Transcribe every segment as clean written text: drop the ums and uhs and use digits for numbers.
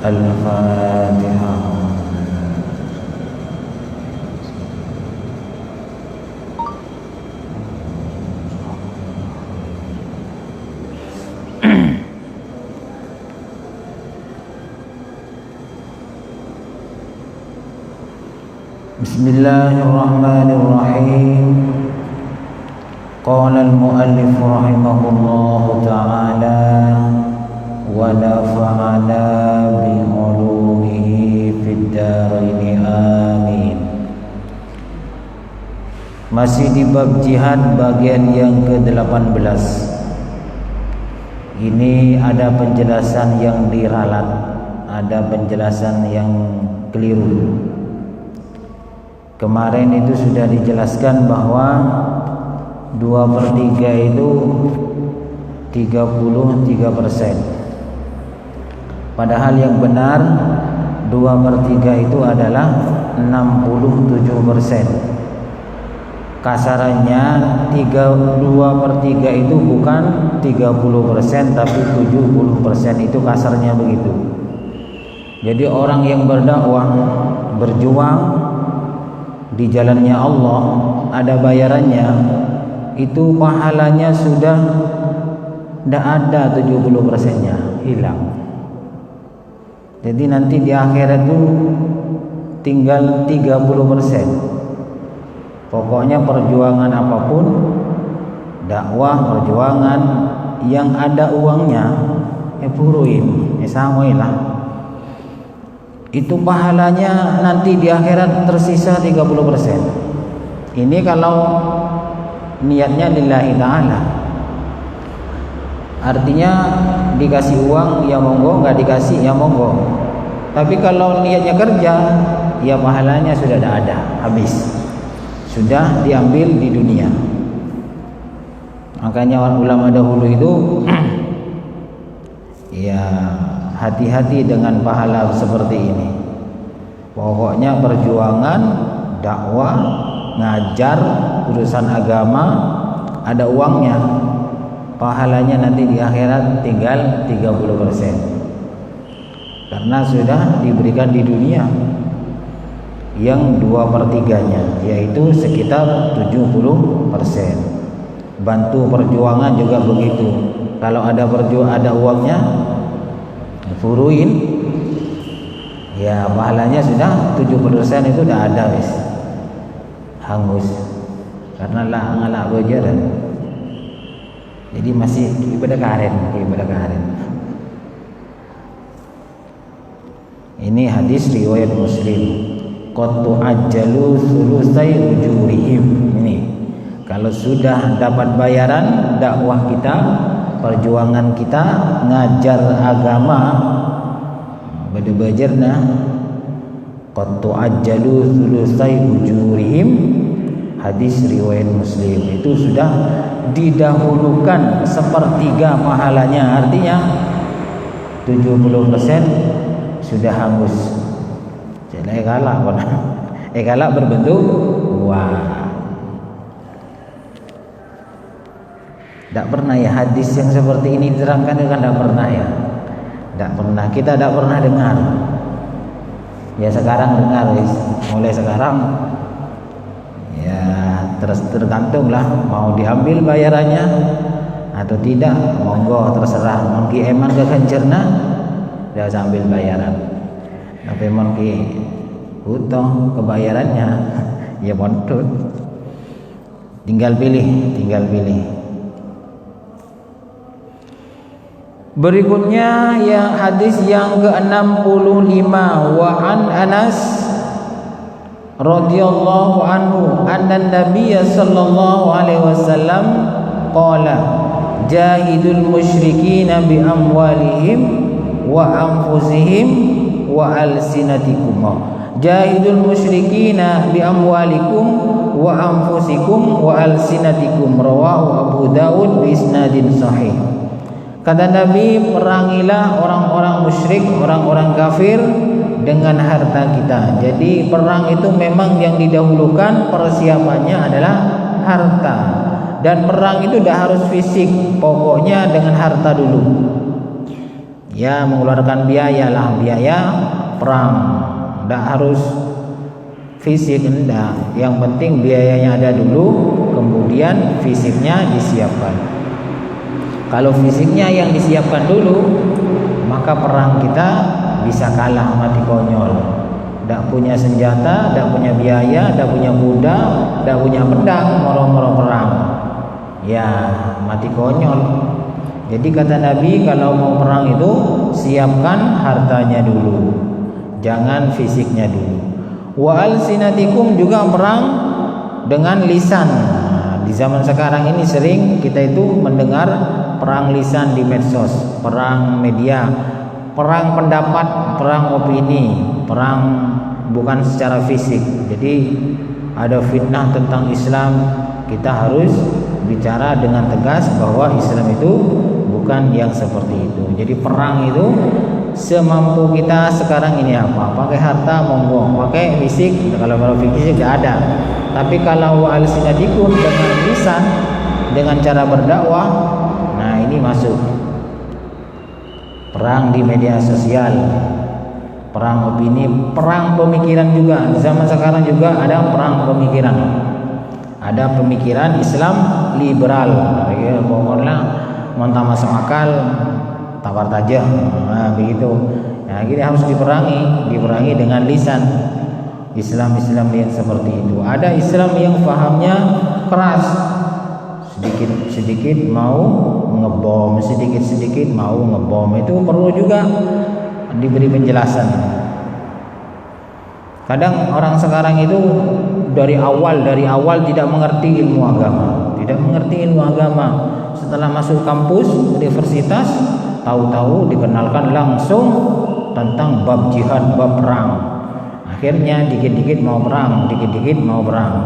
Al-Fatihah. Bismillahirrahmanirrahim. Qala al-muallif rahimahullahu ta'ala wa nafa'ana bi ulumihi fid dharain amin. Masih di bab jihad bagian yang ke-18. Ini ada penjelasan yang diralat, ada penjelasan yang keliru. Kemarin itu sudah dijelaskan bahwa 2/3 itu 33%. Padahal yang benar 2/3 itu adalah 67%. Kasarannya 2/3 itu bukan 30%, tapi 70%, itu kasarnya begitu. Jadi orang yang berdakwah, berjuang di jalannya Allah, ada bayarannya, itu pahalanya sudah tidak ada, 70%-nya hilang. Jadi nanti di akhirat itu tinggal 30%. Pokoknya perjuangan apapun, dakwah, perjuangan yang ada uangnya, puruin, samoilah. Itu pahalanya nanti di akhirat tersisa 30%. Ini kalau niatnya lillahi ta'ala. Artinya dikasih uang ya monggo, nggak dikasih ya monggo. Tapi kalau niatnya kerja, ya pahalanya sudah ada, habis, sudah diambil di dunia. Makanya ulama dahulu itu ya hati-hati dengan pahala seperti ini. Pokoknya perjuangan, dakwah, ngajar, urusan agama, ada uangnya, pahalanya nanti di akhirat tinggal 30%. Karena sudah diberikan di dunia yang 2/3-nya, yaitu sekitar 70%. Bantu perjuangan juga begitu. Kalau ada uangnya, furuin, ya pahalanya sudah 70% itu sudah ada, wis hangus karena ngalak bojaran. Jadi masih ibadah karen. Ini hadis riwayat Muslim. Qad tu'ajjalu sulusai ujurihim. Ini kalau sudah dapat bayaran dakwah kita, perjuangan kita, ngajar agama, beda-bejerna, qad tu'ajjalu sulusai ujurihim, hadis riwayat Muslim. Itu sudah didahulukan sepertiga pahalanya, artinya 70% sudah hangus. Jadi galak berbentuk wah. Tidak pernah ya hadis yang seperti ini diterangkan, kan tidak pernah ya. Tidak pernah, kita tidak pernah dengar. Ya sekarang dengar, mulai sekarang ya tergantunglah mau diambil bayarannya atau tidak, monggo terserah. Mungkin eman kekencerna dia sambil bayaran, tapi mungkin hutang kebayarannya ya montut, tinggal pilih. Berikutnya yang hadis yang ke-65, wa an Anas radhiyallahu anhu anna Nabiy sallallahu alaihi wasallam qala jahidul musyrikin bi amwalihim wa anfusihim wa alsinatikum. Jahidul musyrikin bi amwalikum wa anfusikum wa alsinatikum, rawahu Abu Daud bi isnadin sahih. Kata Nabi, perangilah orang-orang musyrik, orang-orang kafir dengan harta kita. Jadi perang itu memang yang didahulukan, persiapannya adalah harta. Dan perang itu tidak harus fisik, pokoknya dengan harta dulu. Ya mengeluarkan biaya lah, biaya perang. Tidak harus fisik, enggak. Yang penting biayanya ada dulu, kemudian fisiknya disiapkan. Kalau fisiknya yang disiapkan dulu, maka perang kita bisa kalah, mati konyol. Tidak punya senjata, tidak punya biaya, tidak punya kuda, tidak punya pedang, moro-moro perang. Ya mati konyol. Jadi kata Nabi, kalau mau perang itu siapkan hartanya dulu, jangan fisiknya dulu. Wa alsinatikum, juga perang dengan lisan. Nah, di zaman sekarang ini sering kita itu mendengar perang lisan di medsos, perang media, perang pendapat, perang opini, perang bukan secara fisik. Jadi ada fitnah tentang Islam, kita harus bicara dengan tegas bahwa Islam itu bukan yang seperti itu. Jadi perang itu semampu kita sekarang ini apa? Pakai harta monggo, pakai fisik, kalau fisik tidak ada. Tapi kalau alsinatikum, dengan lisan, dengan cara berdakwah, nah ini masuk. Perang di media sosial, perang opini, perang pemikiran juga. Di zaman sekarang juga ada perang pemikiran. Ada pemikiran Islam liberal, ya, pokoknya mentah masuk akal, tawar tajam, nah, begitu. Nah, ini harus diperangi dengan lisan. Islam yang seperti itu. Ada Islam yang pahamnya keras, sedikit mau ngebom, sedikit mau ngebom. Itu perlu juga diberi penjelasan. Kadang orang sekarang itu dari awal tidak mengerti ilmu agama, setelah masuk kampus universitas, tahu-tahu dikenalkan langsung tentang bab jihad, bab perang. Akhirnya dikit-dikit mau perang,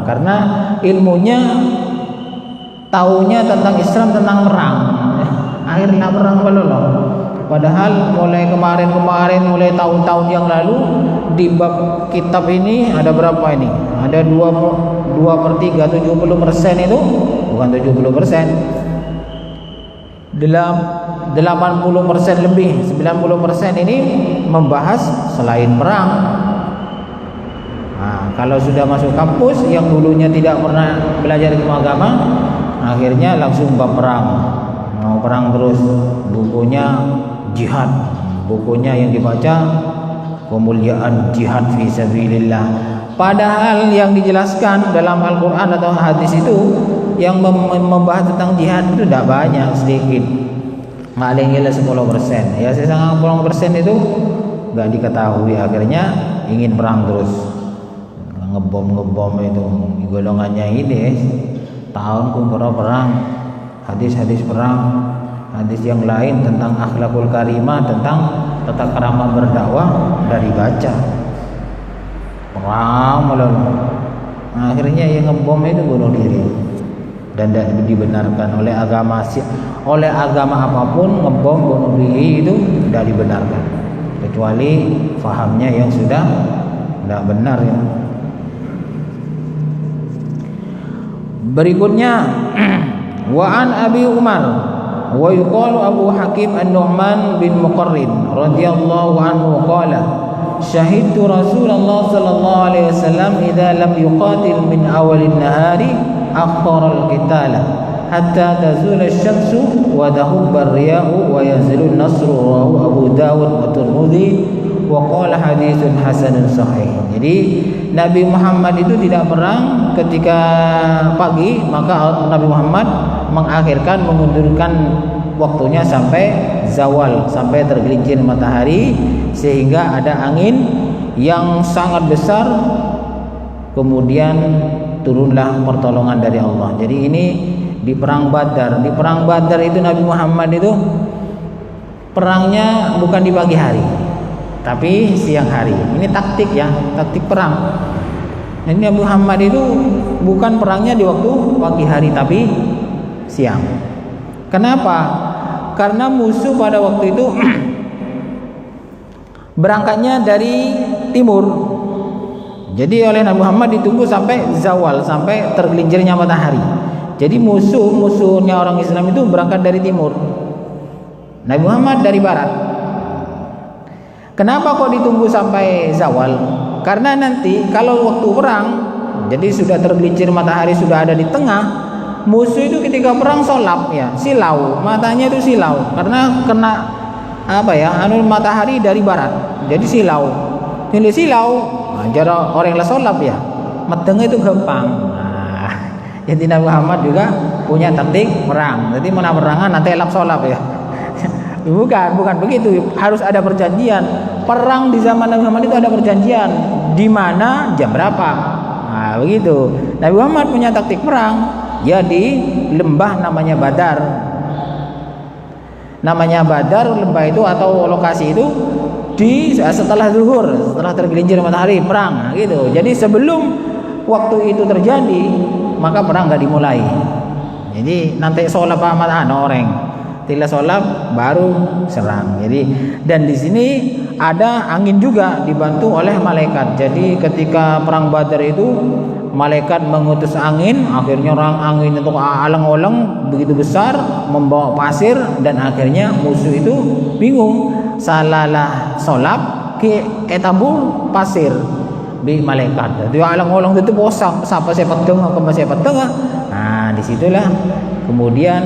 karena ilmunya taunya tentang Islam, tentang perang. Akhirnya perang loh. Padahal mulai kemarin, mulai tahun-tahun yang lalu, di bab kitab ini ada berapa ini? Ada 2/3, 70% itu, bukan 70%, 80% lebih, 90% ini membahas selain perang. Nah, kalau sudah masuk kampus yang dulunya tidak pernah belajar ilmu agama, akhirnya langsung bab perang, mau perang terus. Bukunya jihad, bukunya yang dibaca kemuliaan jihad fi sabilillah. Padahal yang dijelaskan dalam Al-Quran atau hadis itu yang membahas tentang jihad itu tidak banyak, sedikit, paling 10%. Ya, 90% itu nggak diketahui. Akhirnya ingin perang terus, ngebom itu golongannya ini. Tahun kumpul perang, hadis perang, hadis yang lain tentang akhlakul karimah, tentang tata krama berdakwah dari baca perang melulu. Akhirnya yang ngebom itu bunuh diri, dan tidak dibenarkan oleh agama apapun. Ngebom bunuh diri itu tidak dibenarkan, kecuali fahamnya yang sudah tidak benar ya. Berikutnya wa an Abi Umar wa yuqalu Abu Hakim An-Nu'man bin Muqarrin radhiyallahu anhu qala syahidtu Rasulullah sallallahu alaihi wasallam idza lam yuqatil min awalin nahari akhara al-qitala hatta tazula asy-syamsu wa dahubba ar-riya'u wa yanzilu an-nasru rawahu Abu Dawud wa Tirmidzi wa qala haditsun hasanun sahih. Jadi Nabi Muhammad itu tidak perang ketika pagi, maka Nabi Muhammad mengakhirkan, mengundurkan waktunya sampai zawal, sampai tergelincir matahari, sehingga ada angin yang sangat besar, kemudian turunlah pertolongan dari Allah. Jadi ini di perang Badar. Di perang Badar itu Nabi Muhammad itu perangnya bukan di pagi hari, tapi siang hari. Ini taktik ya, taktik perang. Ini Nabi Muhammad itu bukan perangnya di waktu pagi hari, tapi siang. Kenapa? Karena musuh pada waktu itu berangkatnya dari timur. Jadi oleh Nabi Muhammad ditunggu sampai zawal, sampai tergelincirnya matahari. Jadi musuhnya orang Islam itu berangkat dari timur, Nabi Muhammad dari barat. Kenapa kok ditunggu sampai zawal? Karena nanti kalau waktu perang, jadi sudah tergelincir matahari, sudah ada di tengah, musuh itu ketika perang solap ya, silau, matanya itu silau karena kena matahari dari barat, jadi silau. Ini silau, cara orang yang solap ya, metengnya itu gampang. Jadi Nabi Muhammad juga punya taktik perang. Jadi mana perangan nanti elap solap ya. Bukan begitu. Harus ada perjanjian. Perang di zaman Nabi Muhammad itu ada perjanjian. Di mana, jam berapa. Nah, begitu. Nabi Muhammad punya taktik perang. Ya di lembah namanya Badar. Namanya Badar, lembah itu atau lokasi itu setelah zuhur, setelah tergelincir matahari perang. Nah, gitu. Jadi sebelum waktu itu terjadi, maka perang nggak dimulai. Jadi nanti sholat amat orang. Tidak sholat baru serang. Jadi dan di sini ada angin juga dibantu oleh malaikat. Jadi ketika perang Badar itu malaikat mengutus angin, akhirnya angin itu alang-alang begitu besar membawa pasir dan akhirnya musuh itu bingung. Salalah sholat ke etabu pasir di malaikat. Jadi alang-alang itu bosak siapa tengah. Nah disitulah kemudian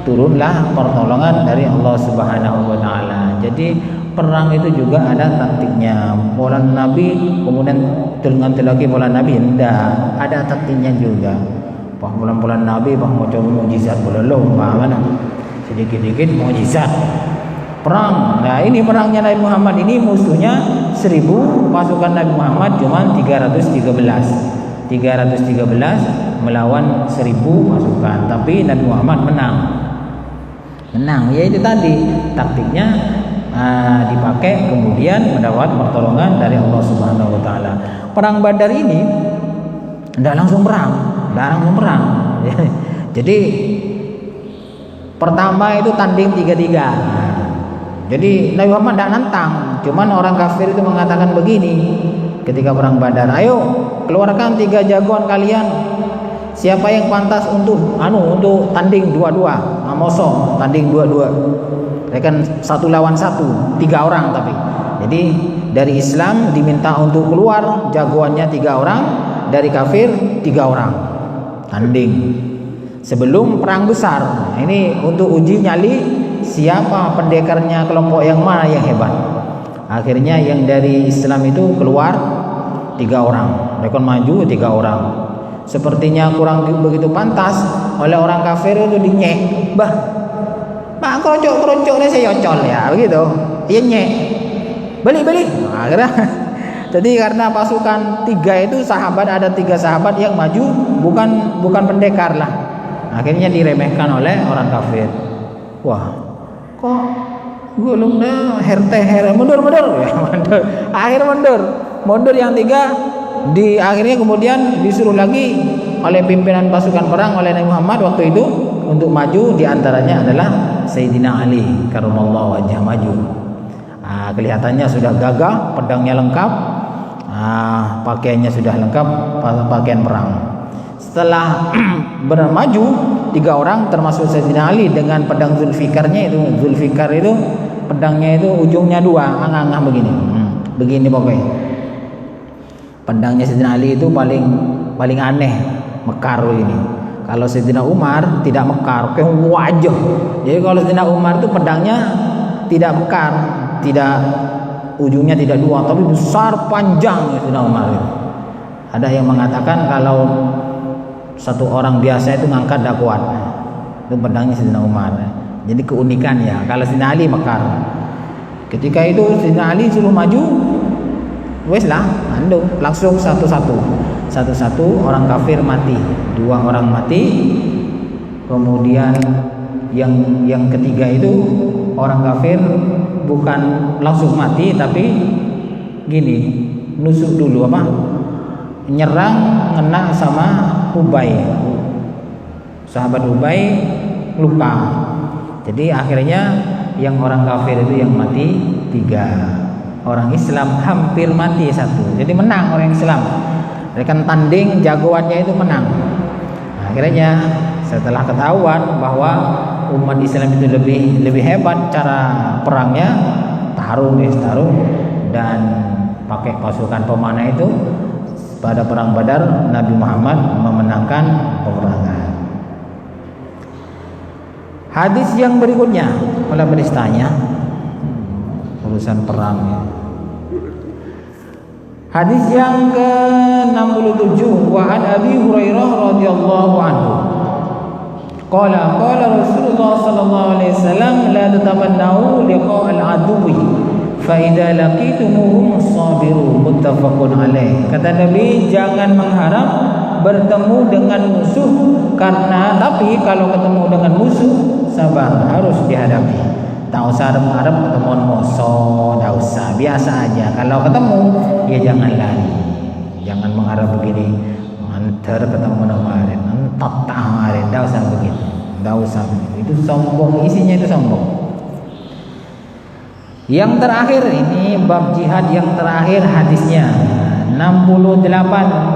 turunlah pertolongan dari Allah Subhanahu wa taala. Jadi perang itu juga ada taktiknya. Pola Nabi kemudian dengan lagi pola Nabi hendak ada taktiknya juga. Pola Nabi mau coba mukjizat belum mana sedikit-sedikit mukjizat. Perang. Nah, ini perangnya Nabi Muhammad ini musuhnya 1000, pasukan Nabi Muhammad cuma 313 melawan 1000 pasukan, tapi Nabi Muhammad menang, ya itu tadi taktiknya dipakai kemudian mendapat pertolongan dari Allah Subhanahu wa taala. Perang Badar ini tidak langsung perang. Jadi pertama itu tanding 3-3. Jadi Nabi Muhammad tidak nantang, cuman orang kafir itu mengatakan begini ketika perang Badar, ayo keluarkan 3 jagoan kalian. Siapa yang pantas untuk tanding 2-2? Moso tanding 2-2. Rekan 1 lawan 1, 3 orang tapi. Jadi dari Islam diminta untuk keluar jagoannya 3 orang, dari kafir 3 orang. Tanding. Sebelum perang besar. Ini untuk uji nyali siapa pendekarnya kelompok yang mana yang hebat. Akhirnya yang dari Islam itu keluar 3 orang. Mereka maju 3 orang. Sepertinya kurang begitu pantas oleh orang kafir itu dinyek. Bah keroncok saya yocol ya begitu. Iya nyek. Beli. Akhirnya jadi karena pasukan 3 itu sahabat, ada 3 sahabat yang maju bukan pendekar lah. Akhirnya diremehkan oleh orang kafir. Wah, kok gulungnya mundur ya, mundur. Akhir mundur yang 3 akhirnya kemudian disuruh lagi oleh pimpinan pasukan perang oleh Nabi Muhammad waktu itu untuk maju, diantaranya adalah Sayyidina Ali karramallahu wajhah maju. Kelihatannya sudah gagah, pedangnya lengkap, pakaiannya sudah lengkap, pakaian perang. Setelah bermaju 3 orang termasuk Sayyidina Ali dengan pedang Zulfikarnya itu. Zulfikar itu pedangnya itu ujungnya 2, angah-angah begini pokoknya. Pedangnya Sayyidina Ali itu paling aneh, mekar ini. Kalau Sayyidina Umar tidak mekar, kayak wajah. Jadi kalau Sayyidina Umar itu pedangnya tidak mekar, ujungnya tidak 2, tapi besar panjang ya Sayyidina Umar itu. Ada yang mengatakan kalau satu orang biasa itu ngangkat tidak kuat. Itu pedangnya Sayyidina Umar. Jadi keunikannya. Kalau Sayyidina Ali mekar. Ketika itu Sayyidina Ali suruh maju, wes lah, langsung satu-satu orang kafir mati, 2 orang mati. Kemudian yang ketiga itu orang kafir bukan langsung mati tapi gini, nusuk dulu nyerang ngena sama Ubay, sahabat Ubay luka. Jadi akhirnya yang orang kafir itu yang mati 3, orang Islam hampir mati 1. Jadi menang orang Islam. Rekan tanding jagoannya itu menang. Akhirnya setelah ketahuan bahwa umat Islam itu lebih hebat cara perangnya, harum dan pakai pasukan pemanah itu. Pada perang Badar Nabi Muhammad memenangkan peperangan. Hadis yang berikutnya, kalau beristanya urusan perang ya. Hadis yang ke-67, wa an Abi Hurairah radhiyallahu anhu. Qala Rasulullah sallallahu alaihi wasallam la tatamannu liqa al-aduwi fa idza laqitumuhum sabiru, muttafaqun alaih. Kata Nabi, jangan mengharap bertemu dengan musuh, tapi kalau ketemu dengan musuh sabar, harus dihadapi. Tak usah harap ketemu musuh, tak usah, biasa aja. Kalau ketemu ya jangan lari, jangan mengharap begini, antar ketemu kemarin, entot kemarin, tak usah begitu, tak usah begitu. Itu sombong, isinya itu sombong. Yang terakhir ini bab jihad yang terakhir, hadisnya 68.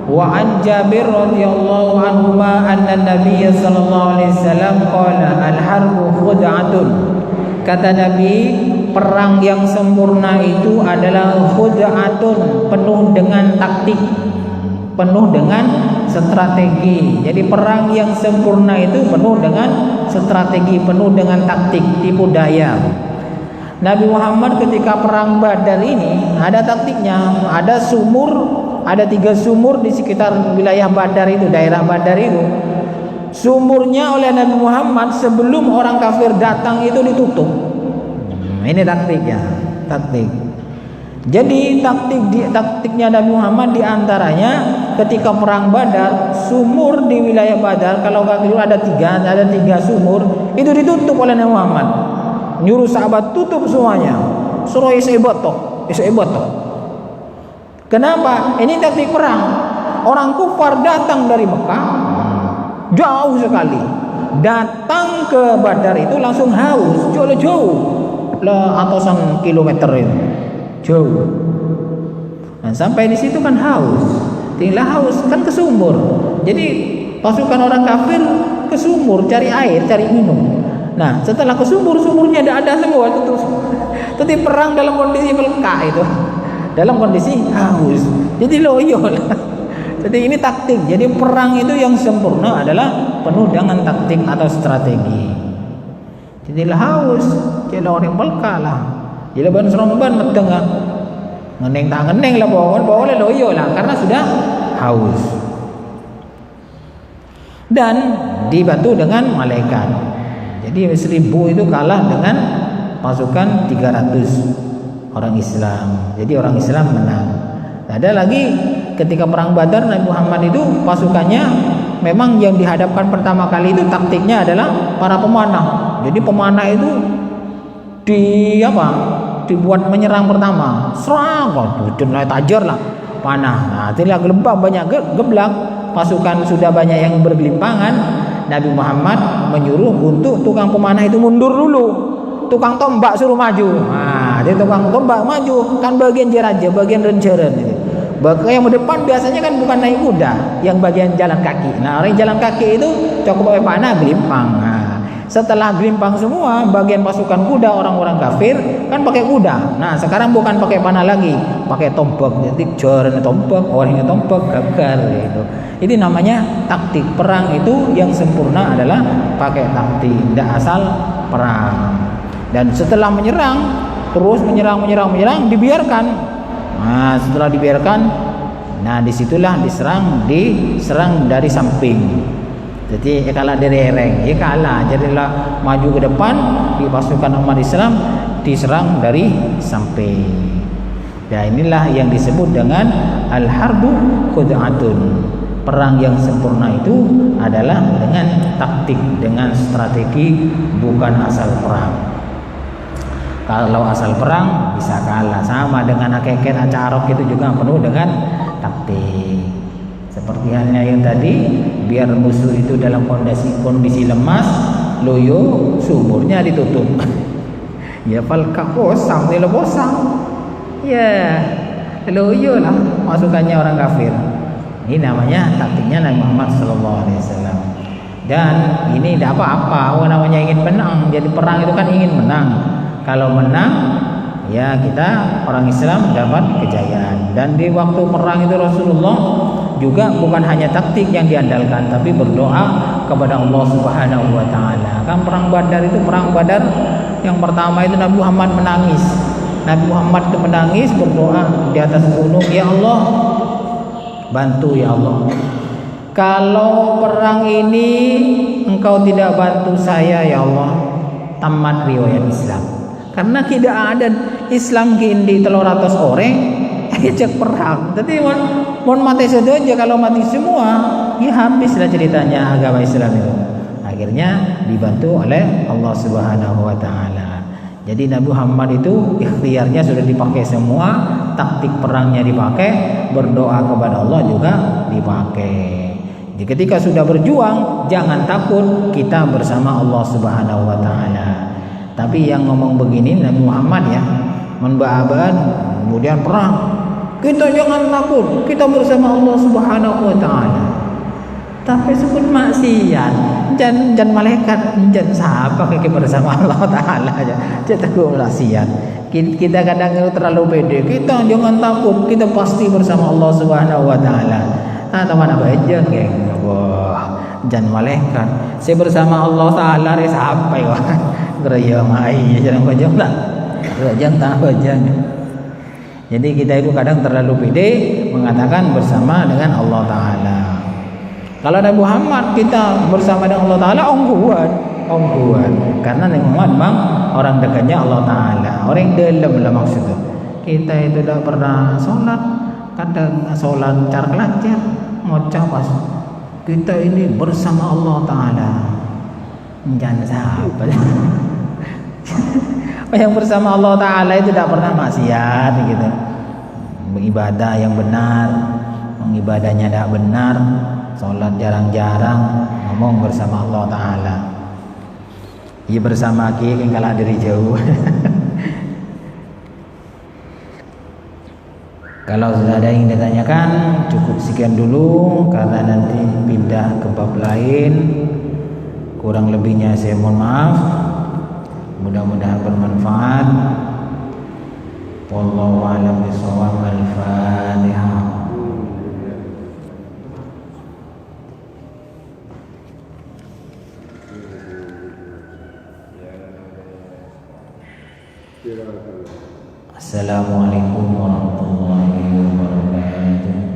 Wa an Jabir radhiyallahu anhu anna Nabiy sallallahu alaihi wasallam qala al-harbu khud'atun. Kata Nabi, perang yang sempurna itu adalah khud'atun, penuh dengan taktik, penuh dengan strategi. Jadi perang yang sempurna itu penuh dengan strategi, penuh dengan taktik, tipu daya. Nabi Muhammad ketika perang Badar ini ada taktiknya, ada sumur, ada 3 sumur di sekitar wilayah Badar itu, daerah Badar itu. Sumurnya oleh Nabi Muhammad sebelum orang kafir datang itu ditutup. Ini taktiknya, taktik. Jadi taktiknya Nabi Muhammad diantaranya ketika perang Badar, sumur di wilayah Badar, kalau kafir ada 3 sumur, itu ditutup oleh Nabi Muhammad. Nyuruh sahabat tutup semuanya, suruh isi botok. Kenapa? Ini taktik perang. Orang kufar datang dari Mekah jauh sekali, datang ke Badar itu langsung haus, jauh lah, ratusan kilometer itu jauh. Nah, sampai di situ kan haus, tinggal haus kan ke sumur. Jadi pasukan orang kafir ke sumur cari air, cari minum. Nah, setelah ke sumurnya ada semua itu. Tapi perang dalam kondisi peleka itu, dalam kondisi haus. Jadi loyo. Jadi ini taktik. Jadi perang itu yang sempurna adalah penuh dengan taktik atau strategi. Jadi haus, jadi orang peleka lah. Jadi ban seromban metengah. Ngeneng lah bawa loyo lah karena sudah haus. Dan dibantu dengan malaikat. Jadi 1000 itu kalah dengan pasukan 300 orang Islam. Jadi orang Islam menang. Ada lagi ketika perang Badar, Nabi Muhammad itu pasukannya memang yang dihadapkan pertama kali itu taktiknya adalah para pemanah. Jadi pemanah itu dibuat menyerang pertama. Serang kok, tajar lah panah. Nah, itulah gelembang banyak geblak, pasukan sudah banyak yang bergelimpangan. Nabi Muhammad menyuruh untuk tukang pemanah itu mundur dulu. Tukang tombak suruh maju. Nah, dia tukang tombak maju, kan bagian jeraja, bagian renceran itu. Bagian yang depan biasanya kan bukan naik kuda, yang bagian jalan kaki. Nah, orang jalan kaki itu cukup pakai panah gelimpang. Nah, setelah gelimpang semua, bagian pasukan kuda orang-orang kafir kan pakai kuda. Nah, sekarang bukan pakai panah lagi, pakai tombak. Jadi joran tombak, orangnya tombak, gagal gitu. Ini namanya taktik. Perang itu yang sempurna adalah pakai taktik, tidak asal perang. Dan setelah menyerang, terus menyerang, dibiarkan. Nah, setelah dibiarkan, nah disitulah diserang dari samping. Jadi kalah dari ereng, kalah. Jadilah maju ke depan, di pasukan umat Islam diserang dari samping. Ya, inilah yang disebut dengan al-harbu khud'atun. Perang yang sempurna itu adalah dengan taktik, dengan strategi, bukan asal perang. Kalau asal perang bisa kalah, sama dengan akeket acarok itu juga penuh dengan taktik. Seperti halnya yang tadi, biar musuh itu dalam kondisi lemas, loyo, sumurnya ditutup. Ya falka kosong, dia bosang. Ya, loyo lah masukannya orang kafir. Ini namanya taktiknya Nabi Muhammad SAW. Dan ini tidak apa-apa, namanya ingin menang. Jadi perang itu kan ingin menang. Kalau menang, ya kita orang Islam dapat kejayaan. Dan di waktu perang itu Rasulullah juga bukan hanya taktik yang diandalkan, tapi berdoa kepada Allah Subhanahu wa taala. Kan perang Badar itu, perang Badar yang pertama itu Nabi Muhammad menangis. Nabi Muhammad itu menangis berdoa di atas gunung, ya Allah, bantu ya Allah. Kalau perang ini engkau tidak bantu saya ya Allah, tamat riwayat Islam. Karena tidak ada Islam kini 300 orang ajak perang. Jadi mon mati saja kalau mati semua, ya habislah ceritanya agama Islam itu. Akhirnya dibantu oleh Allah Subhanahu wa taala. Jadi Nabi Muhammad itu ikhtiarnya sudah dipakai semua, taktik perangnya dipakai, berdoa kepada Allah juga dipakai. Jadi ketika sudah berjuang, jangan takut, kita bersama Allah Subhanahu wa taala. Tapi yang ngomong begini Nabi Muhammad ya, membaaban kemudian perang. Kita jangan takut, kita bersama Allah Subhanahu wa taala. Tapi sebut maksiat, jangan malaikat, jangan siapa kita bersama Allah taala aja. Jangan takut maksiat. Kita kadang terlalu pede. Kita jangan takut, kita pasti bersama Allah Subhanahu wa taala. Nah, teman apa aja geng. Wah, jangan malaikat. Saya bersama Allah taala res apa ya? Geraya mai jangan kojong lah. Jangan tahu jangan. Jadi kita itu kadang terlalu pede mengatakan bersama dengan Allah taala. Kalau Nabi Muhammad kita bersama dengan Allah taala ongguan. Karena Nabi Muhammad memang orang dekatnya Allah taala, orang dalam lah maksudnya. Kita itu tidak pernah sholat, kadang sholat cara kelancar, mau pas. Kita ini bersama Allah taala. Jangan siapa. Yang bersama Allah taala itu tidak pernah maksiat gitu. Beribadah yang benar, mengibadahnya tidak benar, sholat jarang-jarang, ngomong bersama Allah taala. Ia bersama kita yang kalah dari jauh. Kalau sudah ada yang ditanyakan, cukup sekian dulu karena nanti pindah ke bab lain. Kurang lebihnya saya mohon maaf. Mudah-mudahan bermanfaat. Wallahu a'lam bishawab. Al-Fatihah. Assalamualaikum warahmatullahi wabarakatuh.